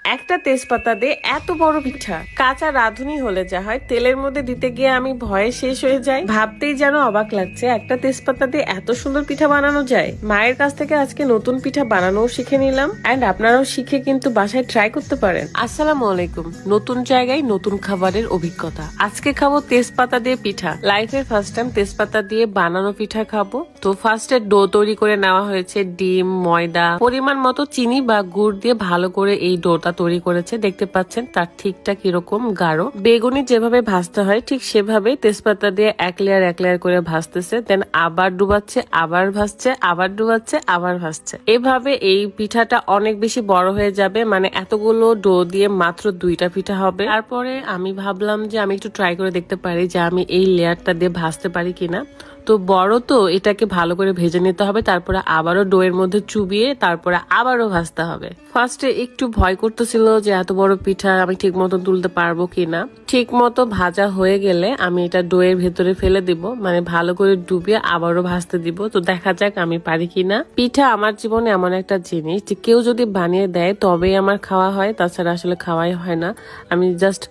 একটা তেজপাতা দিয়ে এত বড় পিঠা। কাঁচা রাঁধুনি হলে যা হয়, তেলের মধ্যে দিতে গিয়ে আমি ভয়ে শেষ হয়ে যাই। ভাবতেই যেন অবাক লাগছে, একটা তেজপাতা দিয়ে এত সুন্দর পিঠা বানানো যায়। মায়ের কাছ থেকে আজকে নতুন পিঠা বানানোও শিখে নিলাম, এন্ড আপনারাও শিখে কিন্তু বাসায় ট্রাই করতে পারেন। আসসালামু আলাইকুম। নতুন জায়গায় নতুন খাবারের অভিজ্ঞতা। আজকে খাবো তেজপাতা দিয়ে পিঠা। লাইফের ফার্স্ট টাইম তেজপাতা দিয়ে বানানো পিঠা খাবো। তো ফার্স্টে ডো তৈরি করে নেওয়া হয়েছে, ডিম, ময়দা, পরিমাণ মতো চিনি বা গুড় দিয়ে ভালো করে এই ডোটা তৈরি করেছে। দেখতে পাচ্ছেন তার ঠিকটা কিরকম গাঢ়। বেগুনি যেভাবে ভাজতে হয় ঠিক সেভাবে তেজপাতা দিয়ে এক লেয়ার করে ভাজতেছে, দেন আবার ডুবাচ্ছে, আবার ভাজছে, আবার ডুবাচ্ছে, আবার ভাজছে। এভাবে এই পিঠাটা অনেক বেশি বড় হয়ে যাবে, মানে এতগুলো ডো দিয়ে মাত্র 2টা পিঠা হবে। তারপরে আমি ভাবলাম যে আমি একটু ট্রাই করে দেখতে পারি যে আমি এই লেয়ারটা দিয়ে ভাজতে পারি কিনা। তো বড় তো এটাকে ভালো করে ভেজে নিতে হবে, তারপরে আবারও ডোয়ের মধ্যে চুবিয়ে তারপরে আবারও ভাজতে হবে। ফার্স্টে একটু ভয় করতেছিল যে এত বড় পিঠা আমি ঠিক মতো তুলতে পারবো কিনা। ঠিক মতো ভাজা হয়ে গেলে আমি এটা ডোয়ের ভেতরে ফেলে দিব, মানে ভালো করে ডুবিয়ে আবারও ভাজতে দিব। তো দেখা যাক আমি পারি কিনা। পিঠা আমার জীবনে এমন একটা জিনিস যে কেউ যদি বানিয়ে দেয় তবেই আমার খাওয়া হয়, তাছাড়া আসলে খাওয়াই হয় না। আমি জাস্ট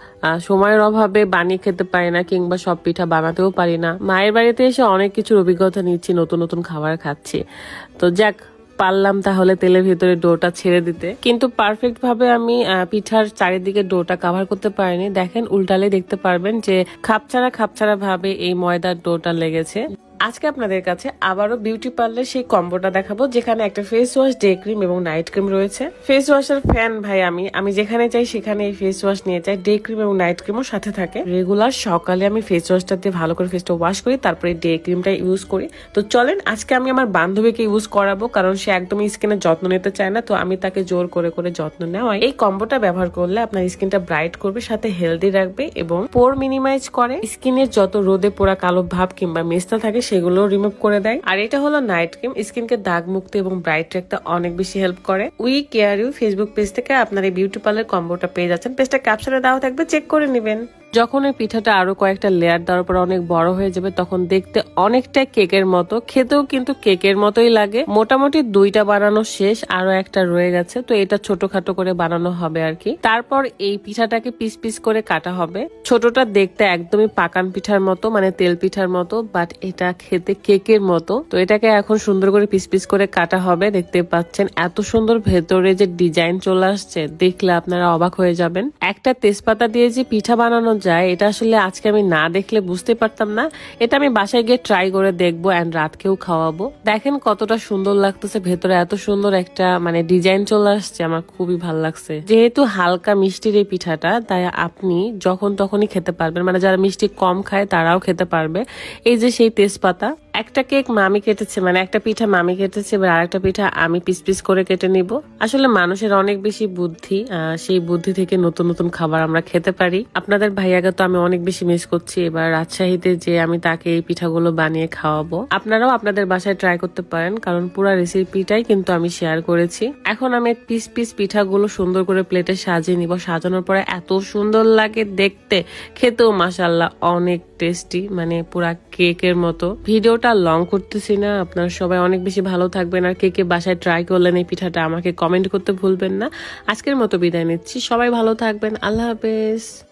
সময়ের অভাবে বানিয়ে খেতে পারি না, কিংবা সব পিঠা বানাতেও পারি না। মায়ের বাড়িতে এসে অনেক কিছুর অভিজ্ঞতা নিচ্ছি, নতুন নতুন খাবার খাচ্ছি। তো যাক, পারলাম তাহলে তেলের ভিতরে ডোটা ছেড়ে দিতে, কিন্তু পারফেক্ট ভাবে আমি পিঠার চারিদিকে ডোটা কভার করতে পারিনি। দেখেন, উল্টালে দেখতে পারবেন যে খাপছাড়া ভাবে এই ময়দার ডোটা লেগেছে। আজকে আপনাদের কাছে আবারও বিউটি পার্লার সেই কম্বোটা দেখাবো, যেখানে একটা ফেস ওয়াশ, ডে ক্রিম এবং নাইট ক্রিম রয়েছে। ফেস ওয়াশের ফ্যান ভাই আমি যেখানে চাই সেখানে এই ফেস ওয়াশ নিয়ে যাই। ডে ক্রিম এবং নাইট ক্রিমও সাথে থাকে। রেগুলার সকালে আমি ফেস ওয়াশটা দিয়ে ভালো করে ফেসটা ওয়াশ করি, তারপরে ডে ক্রিমটা ইউজ করি। তো চলেন, আজকে আমি আমার বান্ধবীকে ইউজ করাবো, কারণ সে একদমই স্কিনের যত্ন নিতে চায় না। তো আমি তাকে জোর করে যত্ন নেওয়াই। এই কম্বোটা ব্যবহার করলে আপনার স্কিনটা ব্রাইট করবে, সাথে হেলদি রাখবে এবং পোর মিনিমাইজ করে। স্কিনের যত রোদে পোড়া কালো ভাব কিংবা মেস্তা থাকে সেগুলো রিমুভ করে দেয়। আর এটা হলো নাইট ক্রিম, স্কিনকে দাগ মুক্ত এবং ব্রাইট রাখতে অনেক বেশি হেল্প করে। We care you Facebook page থেকে আপনার এই বিউটি পার্লার কম্বোটা পেয়ে যাচ্ছেন। পেজটা ক্যাপশনে দেওয়া থাকবে, চেক করে নেবেন। যখন এই পিঠাটা আরো কয়েকটা লেয়ার দেওয়ার পর অনেক বড় হয়ে যাবে, তখন দেখতে অনেকটাই কেকের মতো, খেতেও কিন্তু কেকের মতোই লাগে। মোটামুটি 2টা বানানো শেষ, আরো একটা রয়ে গেছে। তো এটা ছোটখাটো করে বানানো হবে আর কি। তারপর এই পিঠাটাকে পিস পিস করে কাটা হবে। ছোটটা দেখতে একদমই পাকান পিঠার মতো, মানে তেল পিঠার মতো, বাট এটা খেতে কেকের মতো। তো এটাকে এখন সুন্দর করে পিস পিস করে কাটা হবে। দেখতে পাচ্ছেন এত সুন্দর ভেতরে যে ডিজাইন চলে আসছে, দেখলে আপনারা অবাক হয়ে যাবেন। একটা তেজপাতা দিয়ে যে পিঠা বানানো যায়, এটা আসলে আজকে আমি না দেখলে বুঝতে পারতাম না। এটা আমি বাসায় গিয়ে ট্রাই করে দেখবো, এন্ড রাতকেও খাওয়াবো। দেখেন কতটা সুন্দর লাগতেছে, ভেতরে এত সুন্দর একটা মানে ডিজাইন চলে আসছে, আমার খুবই ভালো লাগছে। যেহেতু হালকা মিষ্টির এই পিঠাটা, তাই আপনি যখন তখনই খেতে পারবেন, মানে যারা মিষ্টি কম খায় তারাও খেতে পারবে। এই যে সেই তেজপাতা, একটা কেক মামি কেটেছে, মানে একটা পিঠা মামি কেটেছে, এবার আরেকটা পিঠা আমি পিস পিস করে কেটে নিব। আসলে মানুষের অনেক বেশি বুদ্ধি, সেই বুদ্ধি থেকে নতুন নতুন খাবার আমরা খেতে পারি। আপনাদের ভাইয়াকে তো আমি অনেক বেশি মিস করছি। এবার রাজশাহীতে যে আমি তাকে এই পিঠাগুলো বানিয়ে খাওয়াবো। আপনারাও আপনাদের বাসায় ট্রাই করতে পারেন, কারণ পুরো রেসিপিটাই কিন্তু আমি শেয়ার করেছি। এখন আমি পিস পিস পিঠাগুলো সুন্দর করে প্লেটে সাজিয়ে নিব। সাজানোর পরে এত সুন্দর লাগে দেখতে, খেতেও মাশাআল্লাহ অনেক টেস্টি, মানে পুরা কেকের মতো। ভিডিওটা লং করতেছি না, আপনারা সবাই অনেক বেশি ভালো থাকবেন। আর কে বাসায় ট্রাই করলেন এই পিঠাটা আমাকে কমেন্ট করতে ভুলবেন না। আজকের মতো বিদায় নিচ্ছি, সবাই ভালো থাকবেন, আল্লাহ হাফেজ।